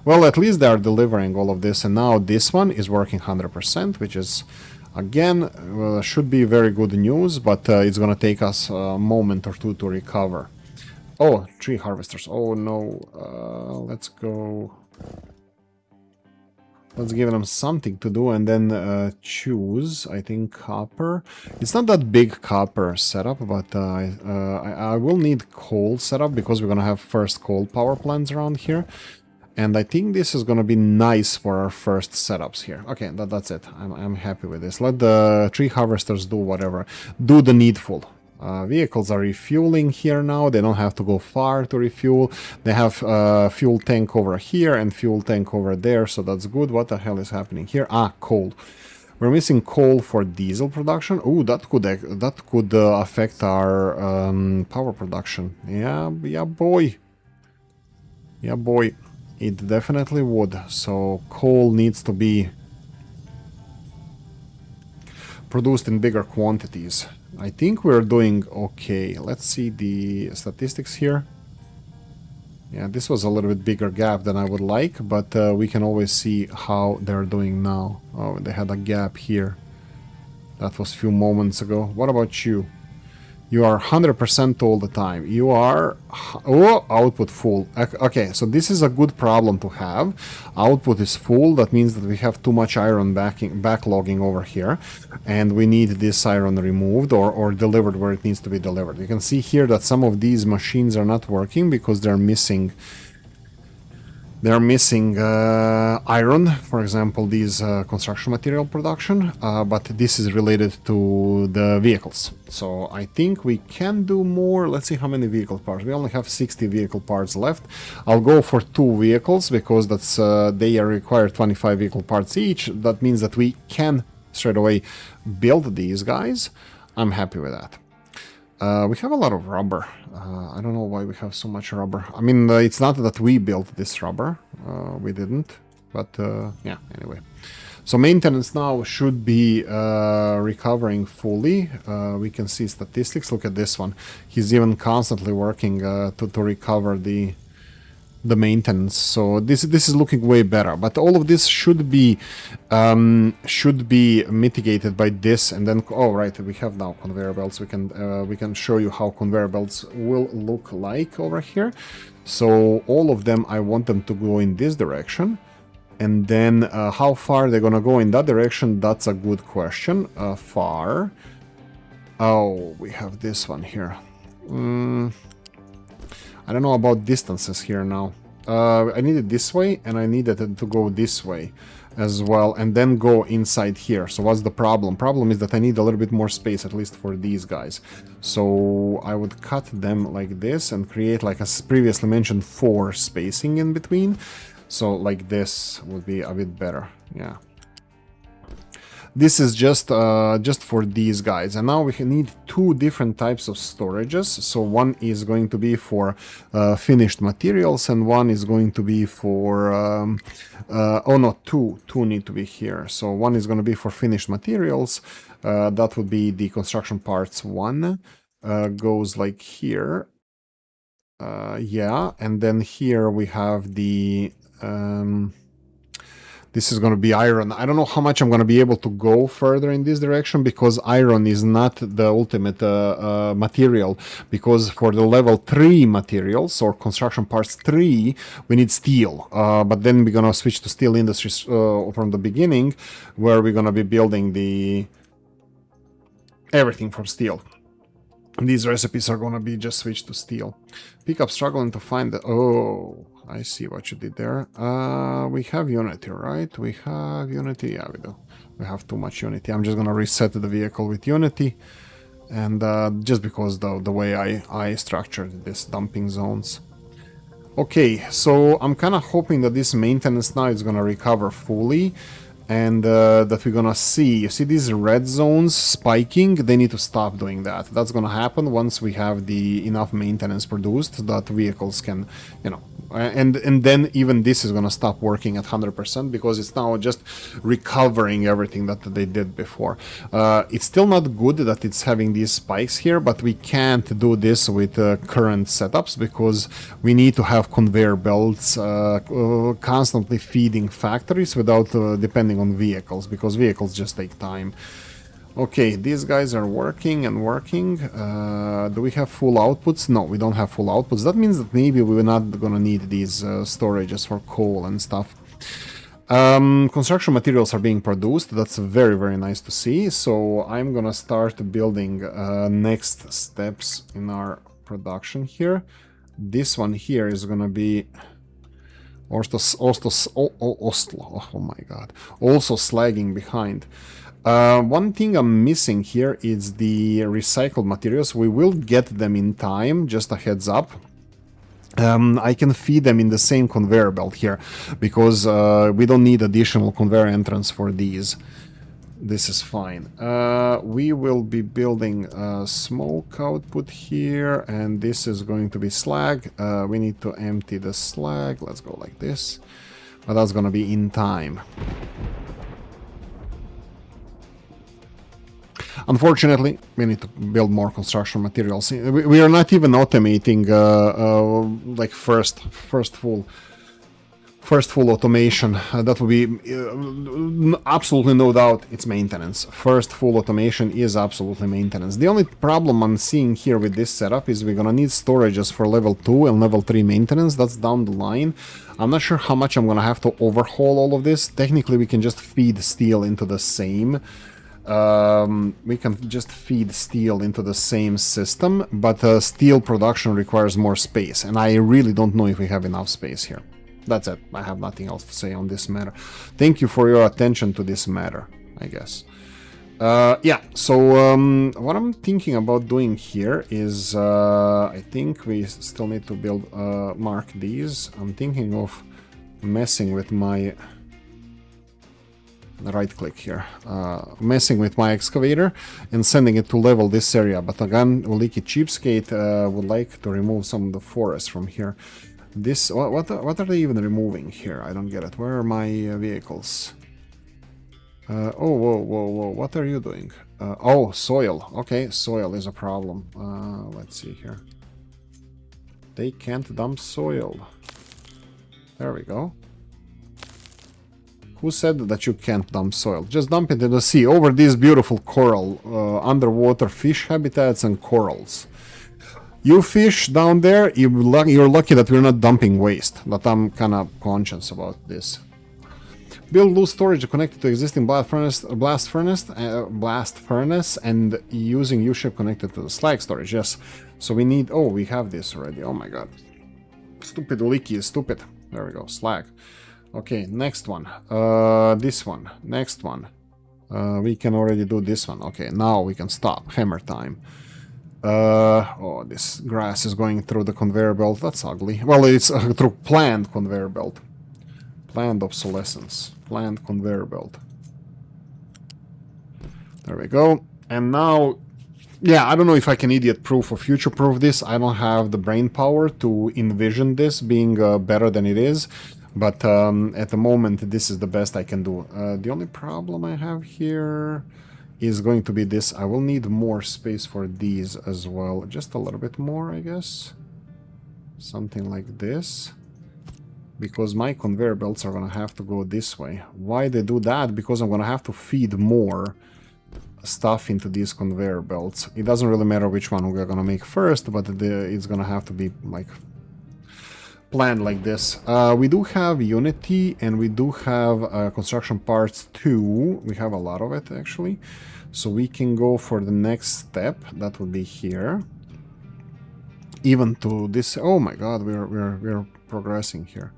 Well, at least they are delivering all of this, and now this one is working 100%, which is, again, should be very good news, but it's gonna take us a moment or two to recover. Oh, tree harvesters. Oh no. Let's go. Let's give them something to do and then choose, I think, copper. It's not that big copper setup, but I will need coal setup because we're going to have first coal power plants around here. And I think this is going to be nice for our first setups here. Okay, that's it. I'm happy with this. Let the tree harvesters do whatever. Do the needful. Vehicles are refueling here now. They don't have to go far to refuel. They have fuel tank over here and fuel tank over there, so that's good. What the hell is happening here? Ah, coal. We're missing coal for diesel production. Oh, that could affect our power production. Yeah, boy. Yeah, boy. It definitely would. So coal needs to be produced in bigger quantities. I think we're doing okay. Let's see the statistics here. Yeah, this was a little bit bigger gap than I would like, but we can always see how they're doing now. Oh, they had a gap here. That was a few moments ago. What about you? You are 100% all the time. You are... Oh, output full. Okay, so this is a good problem to have. Output is full. That means that we have too much iron backlogging over here. And we need this iron removed or delivered where it needs to be delivered. You can see here that some of these machines are not working because they're missing... They're missing iron, for example, these construction material production, but this is related to the vehicles. So I think we can do more. Let's see how many vehicle parts. We only have 60 vehicle parts left. I'll go for 2 vehicles because that's they require 25 vehicle parts each. That means that we can straight away build these guys. I'm happy with that. We have a lot of rubber. I don't know why we have so much rubber. I mean, it's not that we built this rubber. We didn't. But, yeah, anyway. So maintenance now should be recovering fully. We can see statistics. Look at this one. He's even constantly working to recover the maintenance. So this is looking way better, but all of this should be mitigated by this. And then, oh right, we have now conveyor belts. We can show you how conveyor belts will look like over here. So all of them, I want them to go in this direction, and then how far they're gonna go in that direction, that's a good question. Far. Oh, we have this one here. I don't know about distances here now. I need it this way, and I needed it to go this way as well, and then go inside here. So what's the problem? Problem is that I need a little bit more space, at least for these guys. So I would cut them like this and create, like as previously mentioned, 4 spacing in between. So like this would be a bit better, yeah. This is just for these guys, and now we need two different types of storages. So one is going to be for finished materials, and one is going to be for oh no, two need to be here. So one is going to be for finished materials. That would be the construction parts one. Goes like here. Yeah, and then here we have the this is going to be iron. I don't know how much I'm going to be able to go further in this direction, because iron is not the ultimate material, because for the level 3 materials or construction parts 3 we need steel, but then we're going to switch to steel industries from the beginning, where we're going to be building the everything from steel. These recipes are going to be just switched to steel. Pickup struggling to find the... Oh, I see what you did there. We have Unity, right? We have Unity. Yeah, we do. We have too much Unity. I'm just going to reset the vehicle with Unity. And just because the way I structured this dumping zones. Okay, so I'm kind of hoping that this maintenance now is going to recover fully. And that we're gonna see, you see these red zones spiking, they need to stop doing that. That's gonna happen once we have the enough maintenance produced that vehicles can, you know, and then even this is gonna stop working at 100%, because it's now just recovering everything that they did before. It's still not good that it's having these spikes here, but we can't do this with current setups, because we need to have conveyor belts constantly feeding factories without depending on vehicles, because vehicles just take time. Okay, these guys are working and working. Do we have full outputs? No, we don't have full outputs. That means that maybe we're not gonna need these storages for coal and stuff. Construction materials are being produced. That's very, very nice to see. So I'm gonna start building next steps in our production here. This one here is gonna be also slagging behind. One thing I'm missing here is the recycled materials. We will get them in time, just a heads up. I can feed them in the same conveyor belt here, because we don't need additional conveyor entrance for these. This is fine. We will be building smoke output here, and this is going to be slag. We need to empty the slag. Let's go like this. But that's going to be in time. Unfortunately, we need to build more construction materials. We are not even automating like first full automation. That will be absolutely no doubt it's maintenance. First full automation is absolutely maintenance. The only problem I'm seeing here with this setup is we're gonna need storages for level 2 and level 3 maintenance. That's down the line. I'm not sure how much I'm gonna have to overhaul all of this. Technically, we can just feed steel into the same. We can just feed steel into the same system, but steel production requires more space, and I really don't know if we have enough space here. That's it. I have nothing else to say on this matter. Thank you for your attention to this matter, I guess. Yeah, so what I'm thinking about doing here is, I think we still need to build, mark these. I'm thinking of messing with my... right click here, messing with my excavator and sending it to level this area. But again, Oolykee Cheapskate would like to remove some of the forest from here. This, what are they even removing here? I don't get it. Where are my vehicles? Oh, whoa, what are you doing? Oh, soil. Okay, soil is a problem. Let's see here. They can't dump soil. There we go. Who said that you can't dump soil? Just dump it in the sea, over these beautiful coral, underwater fish habitats and corals. You fish down there, you're lucky that we're not dumping waste, but I'm kind of conscious about this. Build loose storage connected to existing blast furnace, and using U-shape connected to the slag storage. Yes, so we need... Oh, we have this already. Oh my god. Stupid Oolykee is stupid. There we go, slag. Okay, next one. This one. Next one. We can already do this one. Okay, now we can stop. Hammer time. Oh, this grass is going through the conveyor belt. That's ugly. Well, it's through planned conveyor belt. Planned obsolescence. Planned conveyor belt. There we go. And now, yeah, I don't know if I can idiot-proof or future-proof this. I don't have the brain power to envision this being better than it is. But at the moment, this is the best I can do. The only problem I have here is going to be this. I will need more space for these as well. Just a little bit more, I guess. Something like this. Because my conveyor belts are going to have to go this way. Why they do that? Because I'm going to have to feed more stuff into these conveyor belts. It doesn't really matter which one we're going to make first, but it's going to have to be like planned like this. We do have Unity and we do have construction parts too. We have a lot of it actually. So we can go for the next step. That would be here. Even to this. Oh my god, we're progressing here.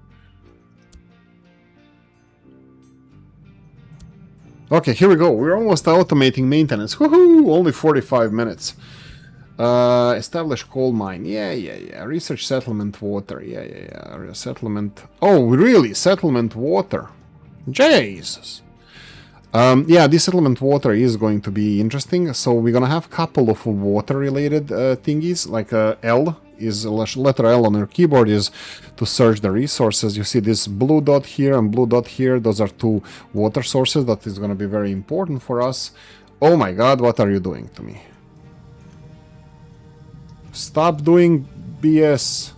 Okay, here we go. We're almost automating maintenance. Woohoo! Only 45 minutes. Establish coal mine. Yeah. Research settlement water. Yeah. Settlement. Oh, really? Settlement water. Jesus. Yeah, this settlement water is going to be interesting. So we're gonna have a couple of water-related thingies, like L is letter L on your keyboard is to search the resources. You see this blue dot here and blue dot here. Those are two water sources that is going to be very important for us. Oh my god, what are you doing to me? Stop doing BS.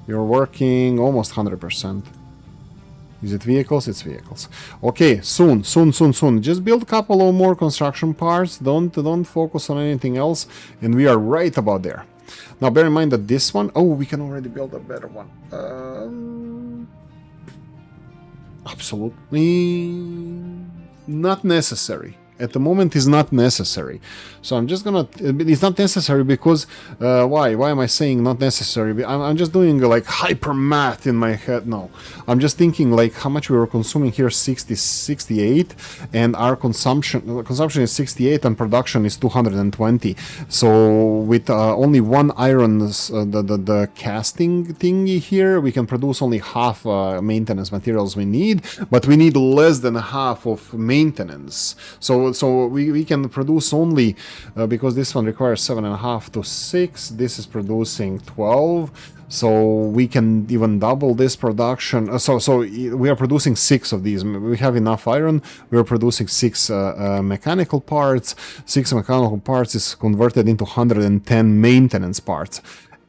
You're working almost 100%. Is it vehicles? It's vehicles. Okay, soon. Just build a couple of more construction parts. Don't focus on anything else. And we are right about there. Now, bear in mind that this one... Oh, we can already build a better one. Absolutely not necessary. At the moment is not necessary. So I'm just gonna... It's not necessary because... why? Why am I saying not necessary? I'm just doing like hyper math in my head. No. I'm just thinking like how much we were consuming here, 68, and our consumption is 68 and production is 220. So with only one iron, the casting thingy here, we can produce only half maintenance materials we need, but we need less than half of maintenance. So we can produce only, because this one requires 7.5 to 6, this is producing 12, so we can even double this production. So we are producing 6 of these. We have enough iron, we are producing 6 mechanical parts. 6 mechanical parts is converted into 110 maintenance parts.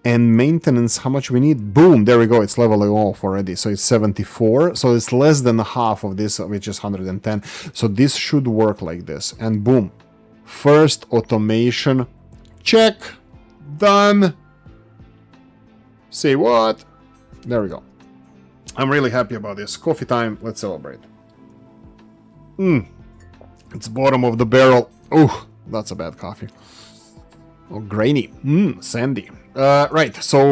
And maintenance, how much we need? Boom, there we go, it's leveling off already. So it's 74, so it's less than half of this, which is 110. So this should work like this. And boom, first automation, check, done. Say what? There we go. I'm really happy about this. Coffee time, let's celebrate. It's bottom of the barrel. Oh, that's a bad coffee. Oh, grainy. Sandy. Right, so,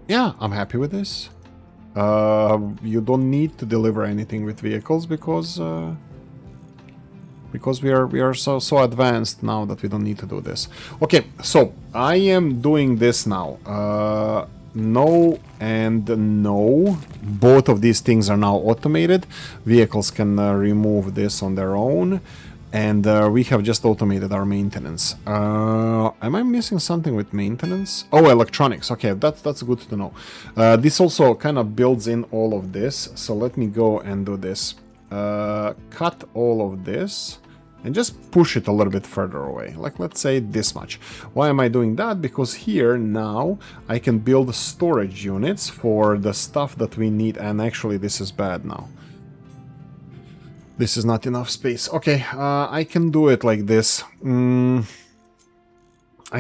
yeah, I'm happy with this. You don't need to deliver anything with vehicles because we are so advanced now that we don't need to do this. Okay, so I am doing this now. No and no. Both of these things are now automated. Vehicles can remove this on their own. And we have just automated our maintenance. Am I missing something with maintenance? Oh, electronics. Okay, that's good to know. This also kind of builds in all of this. So let me go and do this. Cut all of this and just push it a little bit further away. Like, let's say this much. Why am I doing that? Because here now I can build storage units for the stuff that we need. And actually this is bad now. This is not enough space. Okay, I can do it like this. I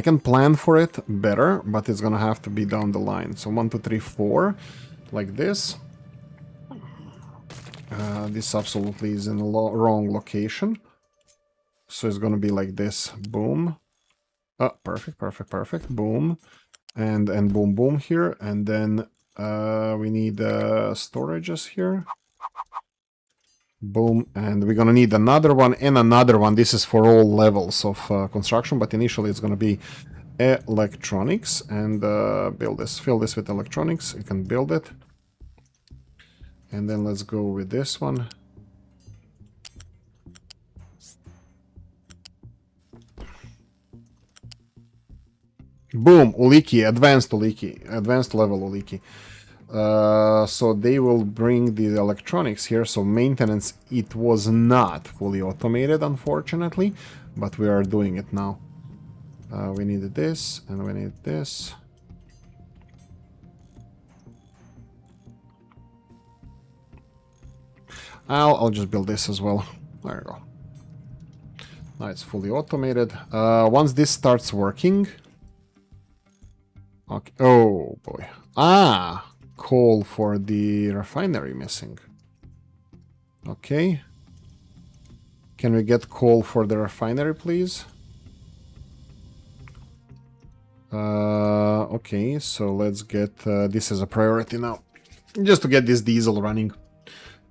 can plan for it better, but it's gonna have to be down the line. So 1, 2, 3, 4, like this. This absolutely is in the wrong location. So it's gonna be like this. Boom. Oh, perfect. Boom. And boom, boom here. And then we need storages here. Boom, and we're gonna need another one and another one. This is for all levels of construction, but initially it's gonna be electronics. And fill this with electronics. You can build it. And then let's go with this one. Boom, Oolykee, advanced level Oolykee. So they will bring the electronics here. So maintenance, it was not fully automated, unfortunately, but we are doing it now. We need this, and we need this. I'll just build this as well. There you go. Now it's fully automated. Once this starts working... Okay. Oh, boy. Ah! Coal for the refinery missing. Okay. Can we get coal for the refinery, please? Okay, so let's get this as a priority now. Just to get this diesel running.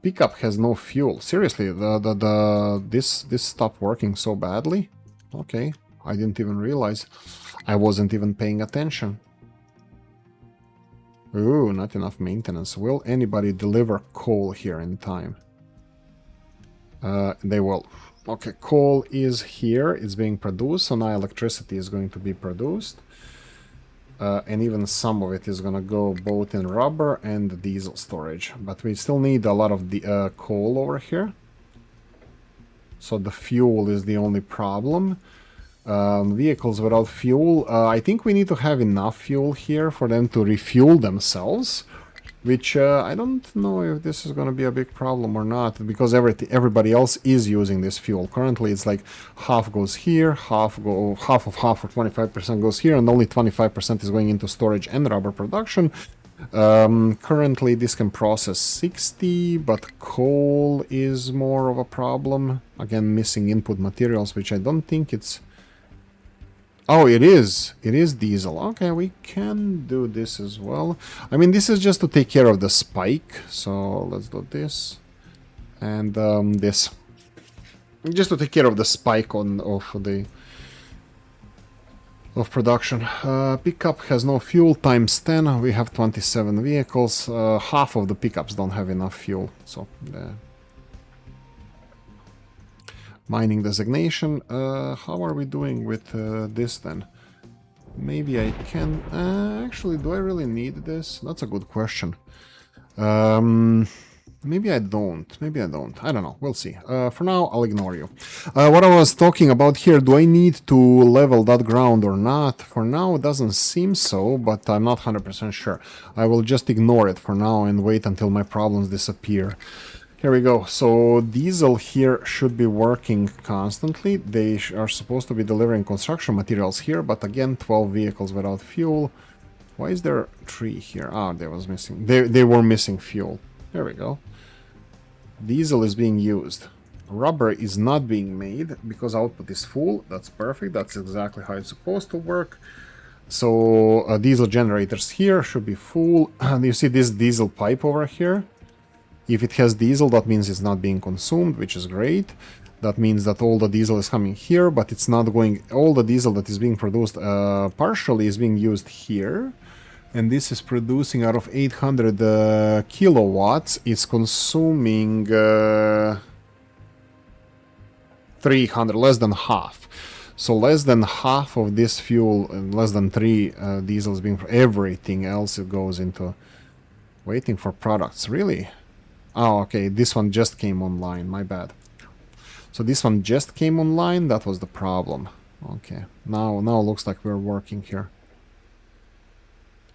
Pickup has no fuel. Seriously, this stopped working so badly? Okay, I didn't even realize. I wasn't even paying attention. Ooh, not enough maintenance. Will anybody deliver coal here in time? They will. Okay, coal is here. It's being produced, so now electricity is going to be produced. And even some of it is gonna go both in rubber and diesel storage. But we still need a lot of the coal over here. So the fuel is the only problem. Vehicles without fuel. I think we need to have enough fuel here for them to refuel themselves. Which I don't know if this is going to be a big problem or not, because everybody else is using this fuel. Currently, it's like half goes here, half or 25% goes here, and only 25% is going into storage and rubber production. Currently, this can process 60, but coal is more of a problem. Again, missing input materials, which I don't think it's... Oh, it is. It is diesel. Okay, we can do this as well. I mean, this is just to take care of the spike. So let's do this. And this. Just to take care of the spike of production. Pickup has no fuel, times 10. We have 27 vehicles. Half of the pickups don't have enough fuel. So, mining designation. How are we doing with this then? Maybe I can... actually, do I really need this? That's a good question. Maybe I don't. Maybe I don't. I don't know. We'll see. For now, I'll ignore you. What I was talking about here, do I need to level that ground or not? For now, it doesn't seem so, but I'm not 100% sure. I will just ignore it for now and wait until my problems disappear. Here we go. So diesel here should be working constantly. They are supposed to be delivering construction materials here, but again, 12 vehicles without fuel. Why is there 3 here? Ah, they was missing. They were missing fuel. There we go. Diesel is being used. Rubber is not being made because output is full. That's perfect. That's exactly how it's supposed to work. So diesel generators here should be full. You see this diesel pipe over here? If it has diesel, that means it's not being consumed, which is great. That means that all the diesel is coming here, but it's not going... All the diesel that is being produced partially is being used here. And this is producing out of 800 kilowatts. It's consuming 300, less than half. So less than half of this fuel, and less than 3 diesel is being... Everything else it goes into waiting for products. Really? Oh, okay, this one just came online, my bad. So this one just came online, that was the problem. Okay, now looks like we're working here.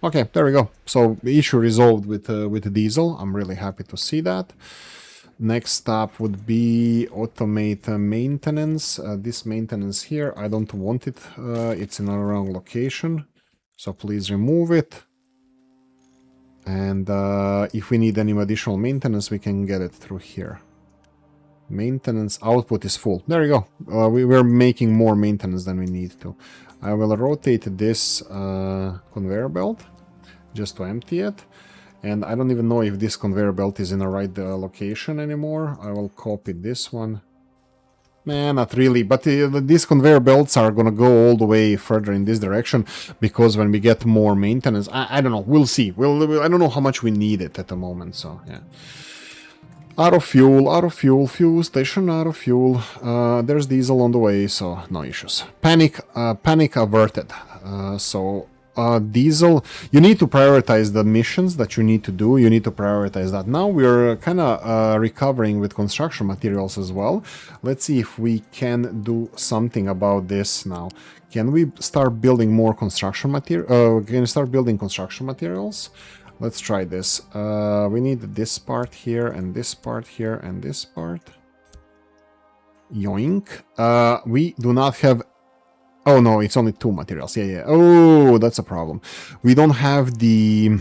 Okay, there we go. So the issue resolved with the diesel. I'm really happy to see that. Next step would be automate maintenance. This maintenance here, I don't want it. It's in a wrong location. So please remove it. And if we need any additional maintenance, we can get it through here. Maintenance output is full. There you go. We're making more maintenance than we need to. I will rotate this conveyor belt just to empty it. And I don't even know if this conveyor belt is in the right location anymore. I will copy this one. Man, not really, but these conveyor belts are gonna go all the way further in this direction, because when we get more maintenance, I don't know, we'll see. I don't know how much we need it at the moment, so yeah. Out of fuel, fuel station out of fuel. There's diesel on the way, so no issues. Panic averted. Diesel, you need to prioritize the missions that you need to do. You need to prioritize that. Now we're kind of recovering with construction materials as well. Let's see if we can do something about this now. Can we start building more construction material? Can we start building construction materials? Let's try this. We need this part here and this part here and this part. Yoink. We do not have... Oh no, it's only 2 materials. Yeah. Oh, that's a problem. We don't have the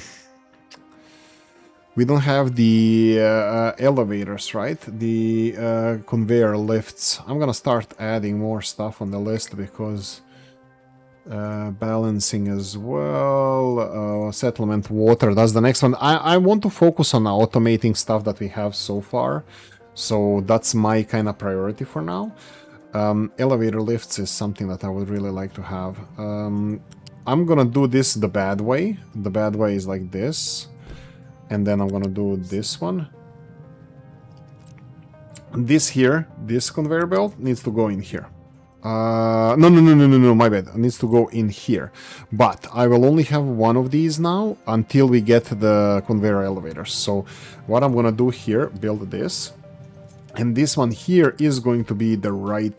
elevators, right? The conveyor lifts. I'm gonna start adding more stuff on the list because balancing as well. Settlement water. That's the next one. I want to focus on automating stuff that we have so far. So that's my kind of priority for now. Elevator lifts is something that I would really like to have. I'm gonna do this the bad way. The bad way is like this. And then I'm gonna do this one. This here, this conveyor belt needs to go in here. No, my bad. It needs to go in here. But I will only have one of these now until we get the conveyor elevators. So what I'm gonna do here, build this. And this one here is going to be the right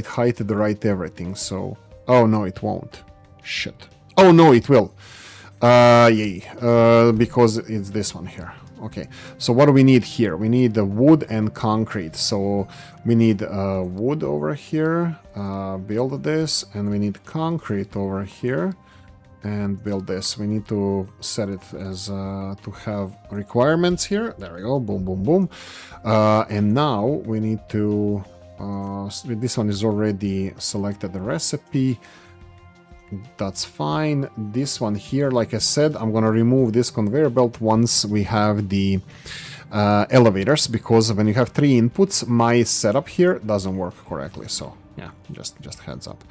height, the right everything. So, oh no, it won't. Shit. Oh no, it will. Yay. Because it's this one here. Okay. So what do we need here? We need the wood and concrete. So we need wood over here. Build this, and we need concrete over here. And build this. We need to set it as to have requirements here. There we go. Boom, boom, boom. And now we need to... this one is already selected the recipe. That's fine. This one here, like I said, I'm going to remove this conveyor belt once we have the elevators. Because when you have 3 inputs, my setup here doesn't work correctly. So, yeah, just heads up.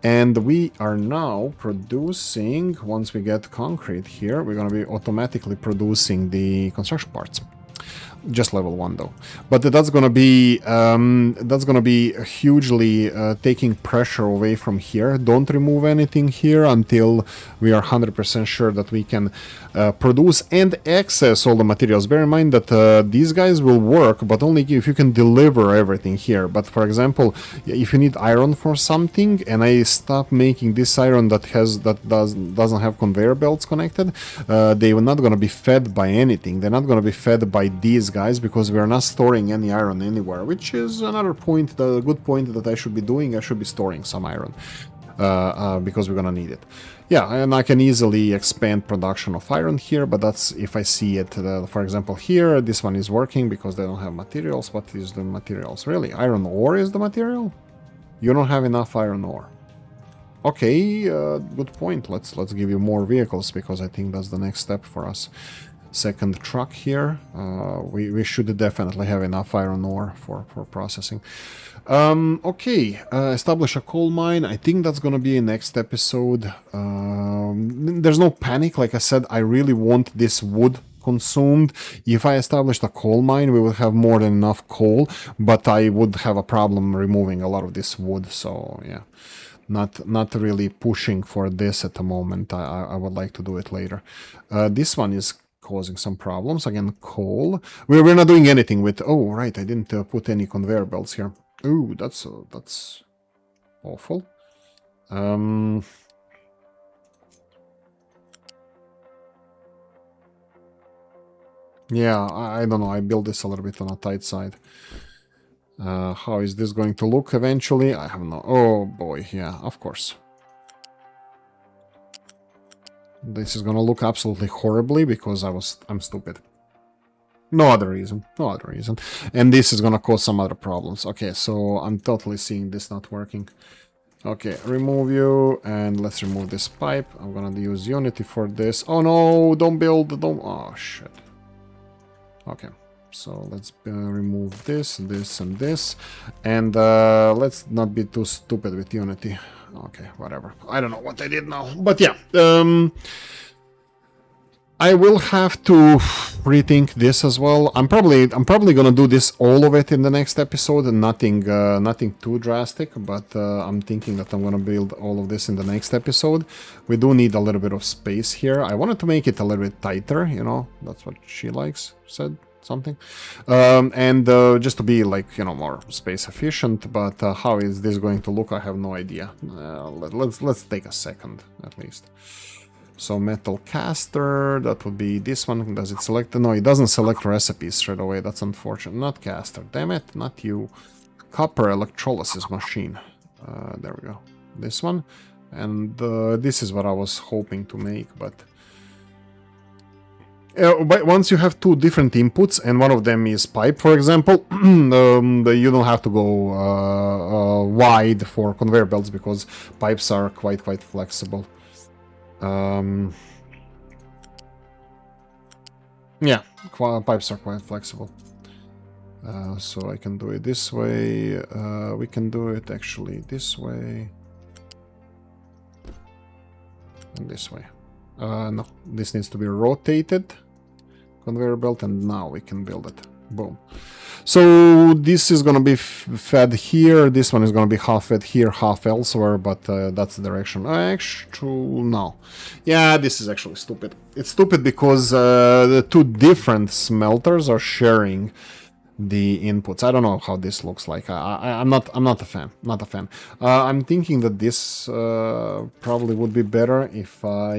And we are now producing, once we get concrete here, we're going to be automatically producing the construction parts. Just level 1 though. But that's gonna be hugely taking pressure away from here. Don't remove anything here until we are 100% sure that we can produce and access all the materials. Bear in mind that these guys will work, but only if you can deliver everything here. But for example, if you need iron for something, and I stop making this iron that doesn't have conveyor belts connected, they are not gonna be fed by anything. They're not gonna be fed by these guys because we are not storing any iron anywhere, which is another point, the good point that I should be doing. I should be storing some iron because we're gonna need it. Yeah, and I can easily expand production of iron here, but that's if I see it. For example, here, this one is working because they don't have materials. What is the materials? Really? Iron ore is the material? You don't have enough iron ore. Okay, good point. Let's give you more vehicles because I think that's the next step for us. Second truck here. We should definitely have enough iron ore for processing. Okay, establish a coal mine. I think that's gonna be a next episode. There's no panic. Like I said, I really want this wood consumed. If I established a coal mine, we would have more than enough coal, but I would have a problem removing a lot of this wood. So yeah, not really pushing for this at the moment. I would like to do it later. This one is causing some problems. Again, coal. We're not doing anything with... Oh, right, I didn't put any conveyor belts here. Ooh, that's awful. Yeah, I don't know. I built this a little bit on a tight side. How is this going to look eventually? I have no... Oh, boy. Yeah, of course. This is gonna look absolutely horribly because I'm stupid. No other reason. No other reason. And this is gonna cause some other problems. Okay, so I'm totally seeing this not working. Okay, remove you, and let's remove this pipe. I'm gonna use Unity for this. Oh no, don't build, don't... Oh, shit. Okay, so let's remove this, this, and this. And let's not be too stupid with Unity. Okay, whatever. I don't know what I did now. But yeah, I will have to rethink this as well. I'm probably gonna do this all of it in the next episode, and nothing too drastic. But I'm thinking that I'm gonna build all of this in the next episode. We do need a little bit of space here. I wanted to make it a little bit tighter. You know, that's what she likes. Said something, and just to be like, you know, more space efficient. But how is this going to look? I have no idea. Let's take a second at least. So metal caster, that would be this one. Does it select? No, it doesn't select recipes straight away. That's unfortunate. Not caster, damn it, not you. Copper electrolysis machine. There we go. This one. And this is what I was hoping to make, but once you have two different inputs and one of them is pipe, for example, you don't have to go wide for conveyor belts because pipes are quite flexible. Yeah, pipes are quite flexible. So I can do it this way. We can do it actually this way. And this way. No, this needs to be rotated. Conveyor belt, and now we can build it. Boom. So this is gonna be fed here. This one is gonna be half fed here, half elsewhere, but that's the direction. Actually, no. Yeah, this is actually stupid. It's stupid because the two different smelters are sharing the inputs. I don't know how this looks like. I'm not a fan. Not a fan. I'm thinking that this probably would be better if I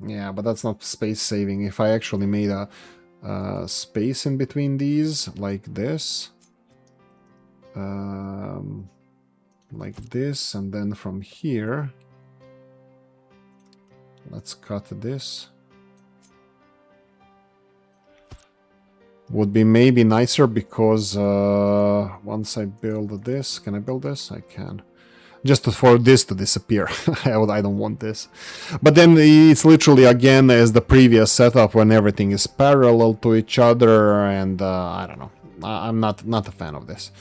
yeah, but that's not space saving. If I actually made a space in between these, like this, and then from here, let's cut this. Would be maybe nicer because once I build this, can I build this? I can. Just for this to disappear. I don't want this. But then it's literally again as the previous setup when everything is parallel to each other, and I don't know. I'm not a fan of this.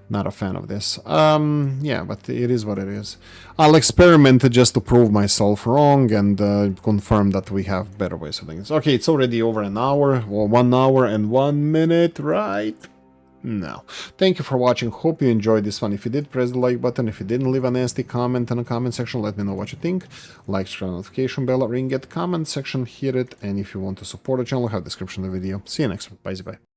Not a fan of this. Yeah, but it is what it is. I'll experiment just to prove myself wrong and confirm that we have better ways of doing this. Okay, it's already over an hour, or 1 hour and 1 minute, right? No. Thank you for watching. Hope you enjoyed this one. If you did, press the like button. If you didn't, leave a nasty comment in the comment section. Let me know what you think. Like, subscribe, notification bell, ring it, comment section, hit it. And if you want to support the channel, have description of the video. See you next one. Bye bye.